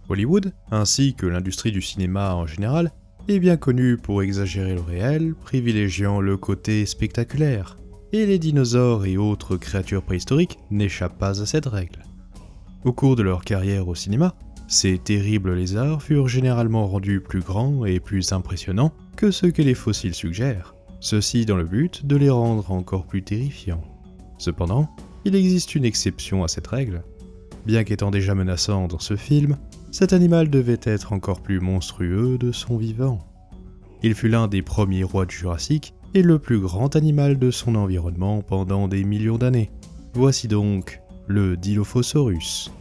Hollywood, ainsi que l'industrie du cinéma en général, est bien connue pour exagérer le réel, privilégiant le côté spectaculaire. Et les dinosaures et autres créatures préhistoriques n'échappent pas à cette règle. Au cours de leur carrière au cinéma, ces terribles lézards furent généralement rendus plus grands et plus impressionnants que ce que les fossiles suggèrent, ceci dans le but de les rendre encore plus terrifiants. Cependant, il existe une exception à cette règle. Bien qu'étant déjà menaçant dans ce film, cet animal devait être encore plus monstrueux de son vivant. Il fut l'un des premiers rois du Jurassique et le plus grand animal de son environnement pendant des millions d'années. Voici donc le Dilophosaurus.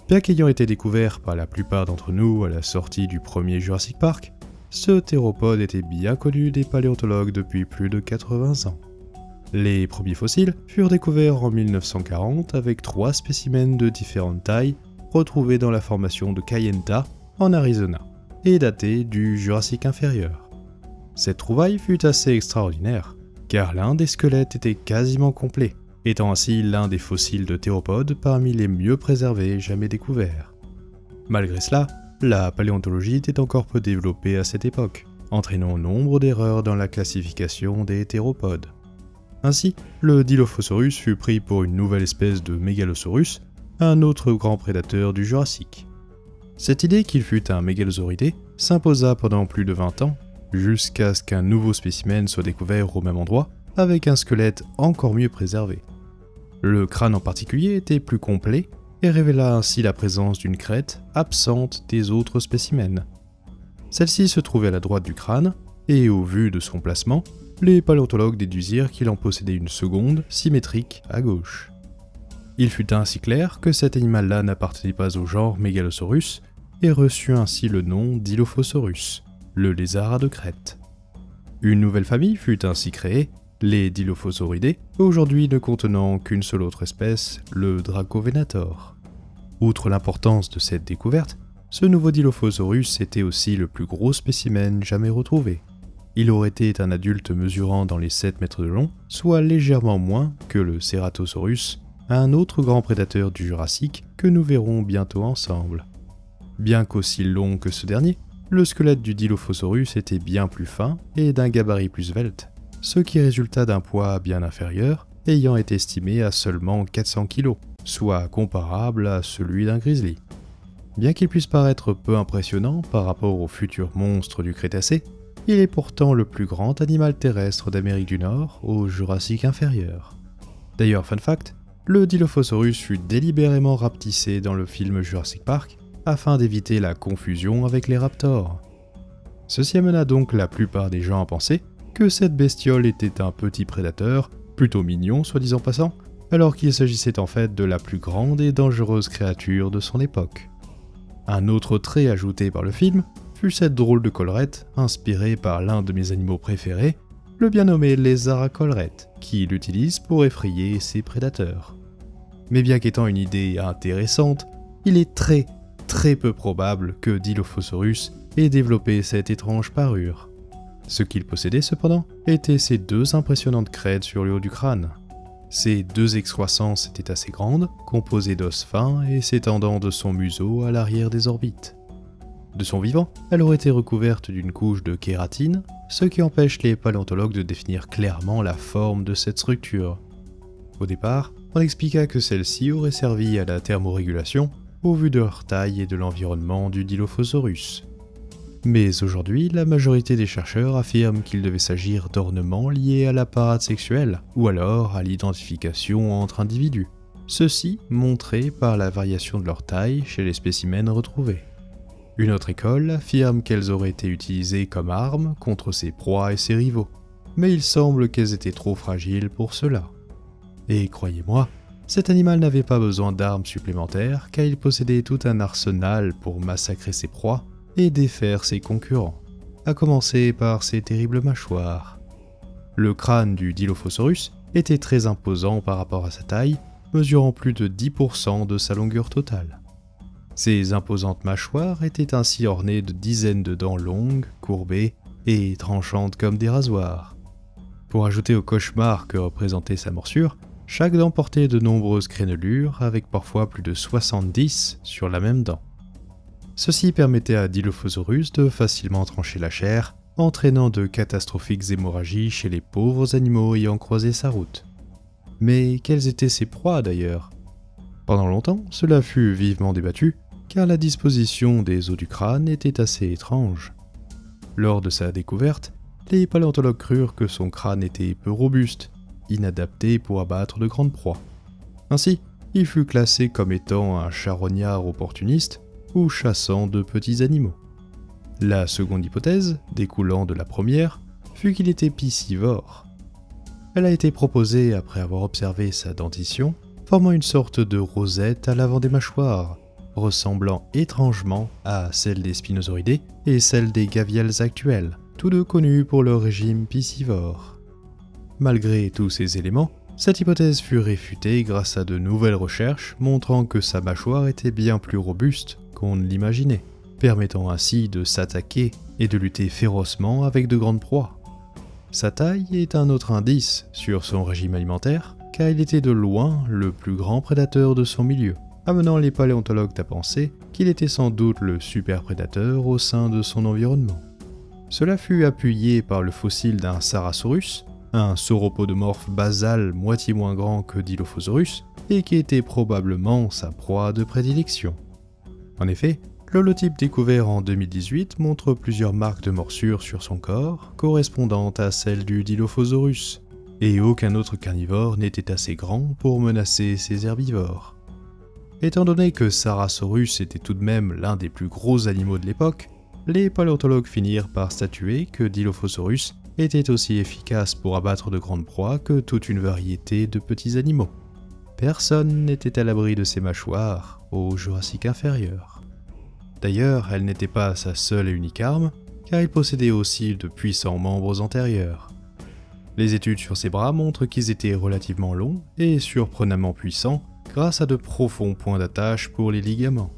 Bien qu'ayant été découvert par la plupart d'entre nous à la sortie du premier Jurassic Park, ce théropode était bien connu des paléontologues depuis plus de 80 ans. Les premiers fossiles furent découverts en 1940 avec 3 spécimens de différentes tailles retrouvés dans la formation de Kayenta en Arizona et datés du Jurassique inférieur. Cette trouvaille fut assez extraordinaire, car l'un des squelettes était quasiment complet, étant ainsi l'un des fossiles de théropodes parmi les mieux préservés jamais découverts. Malgré cela, la paléontologie était encore peu développée à cette époque, entraînant nombre d'erreurs dans la classification des théropodes. Ainsi, le Dilophosaurus fut pris pour une nouvelle espèce de Megalosaurus, un autre grand prédateur du Jurassique. Cette idée qu'il fût un mégalosauridé s'imposa pendant plus de 20 ans, jusqu'à ce qu'un nouveau spécimen soit découvert au même endroit, avec un squelette encore mieux préservé. Le crâne en particulier était plus complet et révéla ainsi la présence d'une crête absente des autres spécimens. Celle-ci se trouvait à la droite du crâne, et au vu de son placement, les paléontologues déduisirent qu'il en possédait une seconde, symétrique, à gauche. Il fut ainsi clair que cet animal-là n'appartenait pas au genre Megalosaurus et reçut ainsi le nom Dilophosaurus, le lézard à 2 crêtes. Une nouvelle famille fut ainsi créée, les Dilophosauridés, aujourd'hui ne contenant qu'une seule autre espèce, le Dracovenator. Outre l'importance de cette découverte, ce nouveau Dilophosaurus était aussi le plus gros spécimen jamais retrouvé. Il aurait été un adulte mesurant dans les 7 mètres de long, soit légèrement moins que le Ceratosaurus, un autre grand prédateur du Jurassique que nous verrons bientôt ensemble. Bien qu'aussi long que ce dernier, le squelette du Dilophosaurus était bien plus fin et d'un gabarit plus svelte, ce qui résulta d'un poids bien inférieur, ayant été estimé à seulement 400 kg, soit comparable à celui d'un grizzly. Bien qu'il puisse paraître peu impressionnant par rapport aux futurs monstres du Crétacé, il est pourtant le plus grand animal terrestre d'Amérique du Nord au Jurassique inférieur. D'ailleurs, fun fact, le Dilophosaurus fut délibérément rapetissé dans le film Jurassic Park afin d'éviter la confusion avec les raptors. Ceci amena donc la plupart des gens à penser que cette bestiole était un petit prédateur, plutôt mignon soit dit en passant, alors qu'il s'agissait en fait de la plus grande et dangereuse créature de son époque. Un autre trait ajouté par le film fut cette drôle de collerette inspirée par l'un de mes animaux préférés, le bien nommé lézard à collerette, qui l'utilise pour effrayer ses prédateurs. Mais bien qu'étant une idée intéressante, il est très peu probable que Dilophosaurus ait développé cette étrange parure. Ce qu'il possédait cependant étaient ces 2 impressionnantes crêtes sur le haut du crâne. Ces 2 excroissances étaient assez grandes, composées d'os fins et s'étendant de son museau à l'arrière des orbites. De son vivant, elle aurait été recouverte d'une couche de kératine, ce qui empêche les paléontologues de définir clairement la forme de cette structure. Au départ, on expliqua que celle-ci aurait servi à la thermorégulation, au vu de leur taille et de l'environnement du Dilophosaurus. Mais aujourd'hui, la majorité des chercheurs affirment qu'il devait s'agir d'ornements liés à l'appareil sexuel, ou alors à l'identification entre individus. Ceci montré par la variation de leur taille chez les spécimens retrouvés. Une autre école affirme qu'elles auraient été utilisées comme armes contre ses proies et ses rivaux, mais il semble qu'elles étaient trop fragiles pour cela. Et croyez-moi, cet animal n'avait pas besoin d'armes supplémentaires car il possédait tout un arsenal pour massacrer ses proies et défaire ses concurrents, à commencer par ses terribles mâchoires. Le crâne du Dilophosaurus était très imposant par rapport à sa taille, mesurant plus de 10% de sa longueur totale. Ses imposantes mâchoires étaient ainsi ornées de dizaines de dents longues, courbées et tranchantes comme des rasoirs. Pour ajouter au cauchemar que représentait sa morsure, chaque dent portait de nombreuses crénelures avec parfois plus de 70 sur la même dent. Ceci permettait à Dilophosaurus de facilement trancher la chair, entraînant de catastrophiques hémorragies chez les pauvres animaux ayant croisé sa route. Mais quelles étaient ses proies d'ailleurs? Pendant longtemps, cela fut vivement débattu, car la disposition des os du crâne était assez étrange. Lors de sa découverte, les paléontologues crurent que son crâne était peu robuste, inadapté pour abattre de grandes proies. Ainsi, il fut classé comme étant un charognard opportuniste ou chassant de petits animaux. La seconde hypothèse, découlant de la première, fut qu'il était piscivore. Elle a été proposée après avoir observé sa dentition, formant une sorte de rosette à l'avant des mâchoires, ressemblant étrangement à celle des Spinosauridés et celle des gavials actuels, tous deux connus pour leur régime piscivore. Malgré tous ces éléments, cette hypothèse fut réfutée grâce à de nouvelles recherches montrant que sa mâchoire était bien plus robuste qu'on ne l'imaginait, permettant ainsi de s'attaquer et de lutter férocement avec de grandes proies. Sa taille est un autre indice sur son régime alimentaire, car il était de loin le plus grand prédateur de son milieu, amenant les paléontologues à penser qu'il était sans doute le super prédateur au sein de son environnement. Cela fut appuyé par le fossile d'un Sarasaurus, un sauropodomorphe basal moitié moins grand que Dilophosaurus, et qui était probablement sa proie de prédilection. En effet, l'holotype découvert en 2018 montre plusieurs marques de morsures sur son corps, correspondant à celles du Dilophosaurus, et aucun autre carnivore n'était assez grand pour menacer ces herbivores. Étant donné que Sarasaurus était tout de même l'un des plus gros animaux de l'époque, les paléontologues finirent par statuer que Dilophosaurus était aussi efficace pour abattre de grandes proies que toute une variété de petits animaux. Personne n'était à l'abri de ses mâchoires au Jurassique inférieur. D'ailleurs, elle n'était pas sa seule et unique arme, car il possédait aussi de puissants membres antérieurs. Les études sur ses bras montrent qu'ils étaient relativement longs et surprenamment puissants grâce à de profonds points d'attache pour les ligaments.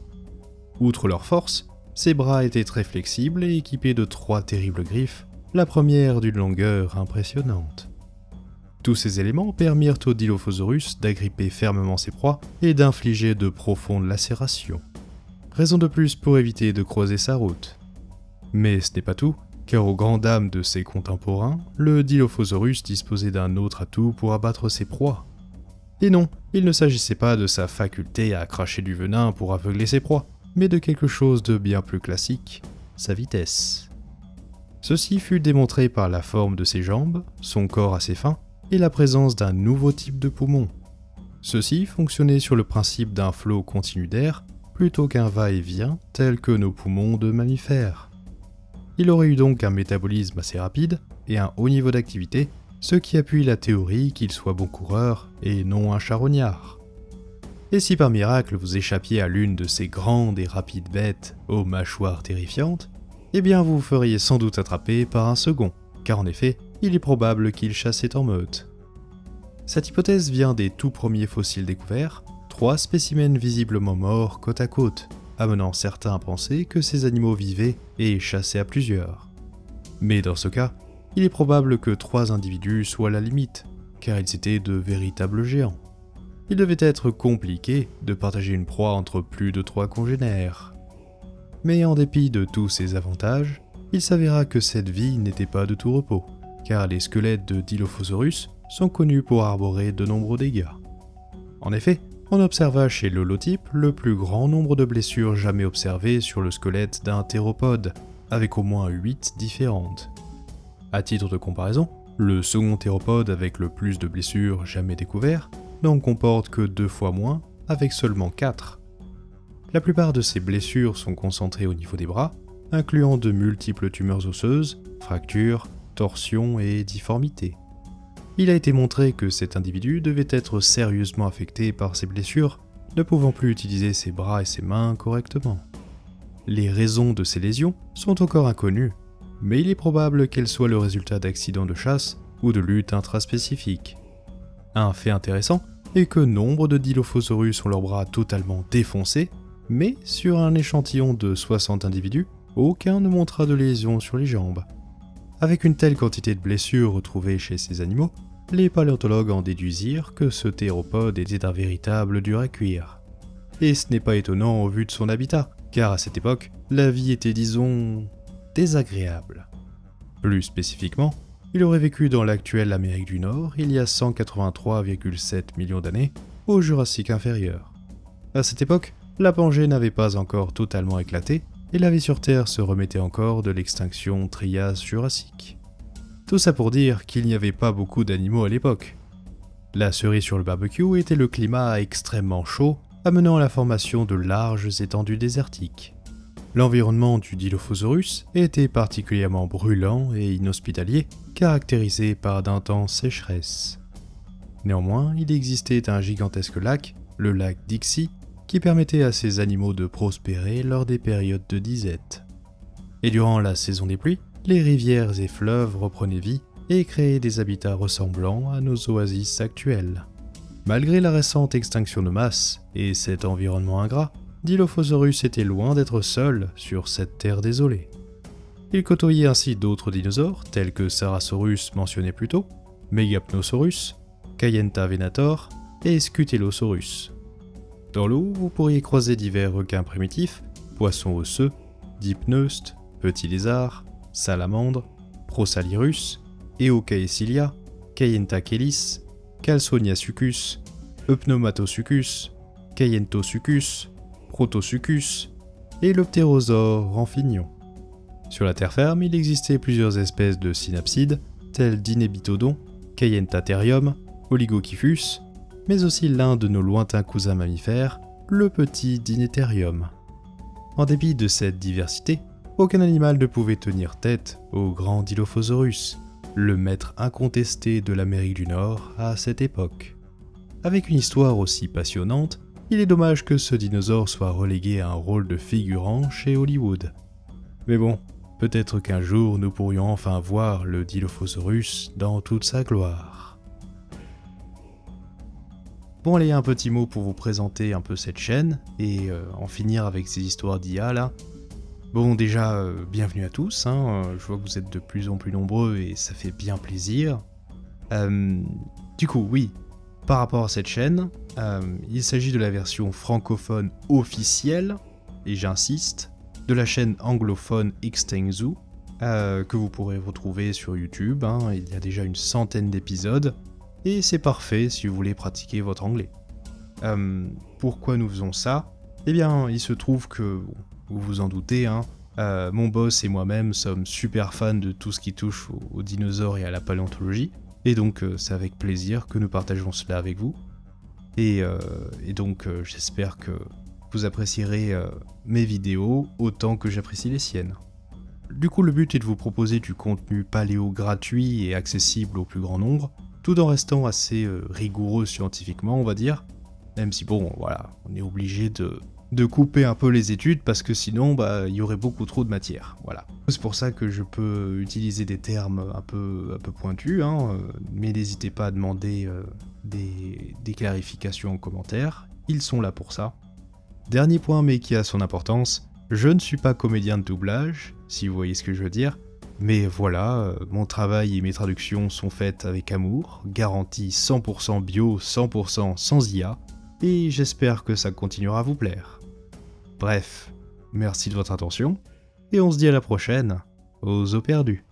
Outre leur force, ses bras étaient très flexibles et équipés de 3 terribles griffes, la première d'une longueur impressionnante. Tous ces éléments permirent au Dilophosaurus d'agripper fermement ses proies et d'infliger de profondes lacérations. Raison de plus pour éviter de croiser sa route. Mais ce n'est pas tout, car aux grandes dames de ses contemporains, le Dilophosaurus disposait d'un autre atout pour abattre ses proies. Et non, il ne s'agissait pas de sa faculté à cracher du venin pour aveugler ses proies, mais de quelque chose de bien plus classique, sa vitesse. Ceci fut démontré par la forme de ses jambes, son corps assez fin, et la présence d'un nouveau type de poumon. Ceci fonctionnait sur le principe d'un flot continu d'air, plutôt qu'un va-et-vient tel que nos poumons de mammifères. Il aurait eu donc un métabolisme assez rapide et un haut niveau d'activité, ce qui appuie la théorie qu'il soit bon coureur et non un charognard. Et si par miracle vous échappiez à l'une de ces grandes et rapides bêtes aux mâchoires terrifiantes, eh bien vous feriez sans doute attraper par un second, car en effet, il est probable qu'il chassait en meute. Cette hypothèse vient des tout premiers fossiles découverts, 3 spécimens visiblement morts côte à côte, amenant certains à penser que ces animaux vivaient et chassaient à plusieurs. Mais dans ce cas, il est probable que 3 individus soient la limite, car ils étaient de véritables géants. Il devait être compliqué de partager une proie entre plus de 3 congénères. Mais en dépit de tous ces avantages, il s'avéra que cette vie n'était pas de tout repos, car les squelettes de Dilophosaurus sont connus pour arborer de nombreux dégâts. En effet, on observa chez l'holotype le plus grand nombre de blessures jamais observées sur le squelette d'un théropode, avec au moins 8 différentes. À titre de comparaison, le second théropode avec le plus de blessures jamais découvert n'en comporte que 2 fois moins, avec seulement 4. La plupart de ces blessures sont concentrées au niveau des bras, incluant de multiples tumeurs osseuses, fractures, torsions et difformités. Il a été montré que cet individu devait être sérieusement affecté par ces blessures, ne pouvant plus utiliser ses bras et ses mains correctement. Les raisons de ces lésions sont encore inconnues, mais il est probable qu'elles soient le résultat d'accidents de chasse ou de luttes intraspécifiques. Un fait intéressant est que nombre de Dilophosaurus ont leurs bras totalement défoncés, mais sur un échantillon de 60 individus, aucun ne montra de lésions sur les jambes. Avec une telle quantité de blessures retrouvées chez ces animaux, les paléontologues en déduisirent que ce théropode était un véritable dur à cuire. Et ce n'est pas étonnant au vu de son habitat, car à cette époque, la vie était disons désagréable. Plus spécifiquement, il aurait vécu dans l'actuelle Amérique du Nord il y a 183,7 millions d'années, au Jurassique inférieur. À cette époque, la Pangée n'avait pas encore totalement éclaté, et la vie sur Terre se remettait encore de l'extinction Trias-Jurassique. Tout ça pour dire qu'il n'y avait pas beaucoup d'animaux à l'époque. La cerise sur le barbecue était le climat extrêmement chaud, amenant à la formation de larges étendues désertiques. L'environnement du Dilophosaurus était particulièrement brûlant et inhospitalier, caractérisé par d'intenses sécheresses. Néanmoins, il existait un gigantesque lac, le lac Dixie, qui permettait à ces animaux de prospérer lors des périodes de disette. Et durant la saison des pluies, les rivières et fleuves reprenaient vie et créaient des habitats ressemblants à nos oasis actuelles. Malgré la récente extinction de masse et cet environnement ingrat, Dilophosaurus était loin d'être seul sur cette terre désolée. Il côtoyait ainsi d'autres dinosaures tels que Sarasaurus mentionné plus tôt, Megapnosaurus, Kayenta venator et Scutellosaurus. Dans l'eau, vous pourriez croiser divers requins primitifs, poissons osseux, dipneustes, petits lézards, salamandres, Prosalirus, Eocaecilia, Kayentachelis, Calsoniasuchus, Eupneumatosuchus, Cayentosuchus, Protosuchus et le ptérosaure Ramphignon. Sur la terre ferme, il existait plusieurs espèces de synapsides, tels Dinebitodon, Kayentatherium, Oligokyphus, mais aussi l'un de nos lointains cousins mammifères, le petit Dinétherium. En dépit de cette diversité, aucun animal ne pouvait tenir tête au grand Dilophosaurus, le maître incontesté de l'Amérique du Nord à cette époque. Avec une histoire aussi passionnante, il est dommage que ce dinosaure soit relégué à un rôle de figurant chez Hollywood. Mais bon, peut-être qu'un jour nous pourrions enfin voir le Dilophosaurus dans toute sa gloire. Bon allez, un petit mot pour vous présenter un peu cette chaîne, et en finir avec ces histoires d'IA là. Bon déjà, bienvenue à tous, je vois que vous êtes de plus en plus nombreux et ça fait bien plaisir. Du coup, oui, par rapport à cette chaîne, il s'agit de la version francophone officielle, et j'insiste, de la chaîne anglophone Xtengzu, que vous pourrez retrouver sur YouTube, il y a déjà une centaine d'épisodes, et c'est parfait si vous voulez pratiquer votre anglais. Pourquoi nous faisons ça? Eh bien, il se trouve que, vous vous en doutez, mon boss et moi-même sommes super fans de tout ce qui touche aux dinosaures et à la paléontologie, et donc c'est avec plaisir que nous partageons cela avec vous. Et donc j'espère que vous apprécierez mes vidéos autant que j'apprécie les siennes. Du coup, le but est de vous proposer du contenu paléo gratuit et accessible au plus grand nombre, tout en restant assez rigoureux scientifiquement, on va dire, même si bon, voilà, on est obligé de couper un peu les études parce que sinon, il y aurait beaucoup trop de matière, voilà. C'est pour ça que je peux utiliser des termes un peu pointus, mais n'hésitez pas à demander des clarifications en commentaire, ils sont là pour ça. Dernier point, mais qui a son importance, je ne suis pas comédien de doublage, si vous voyez ce que je veux dire, mais voilà, mon travail et mes traductions sont faites avec amour, garantie 100% bio, 100% sans IA, et j'espère que ça continuera à vous plaire. Bref, merci de votre attention, et on se dit à la prochaine, aux os perdus.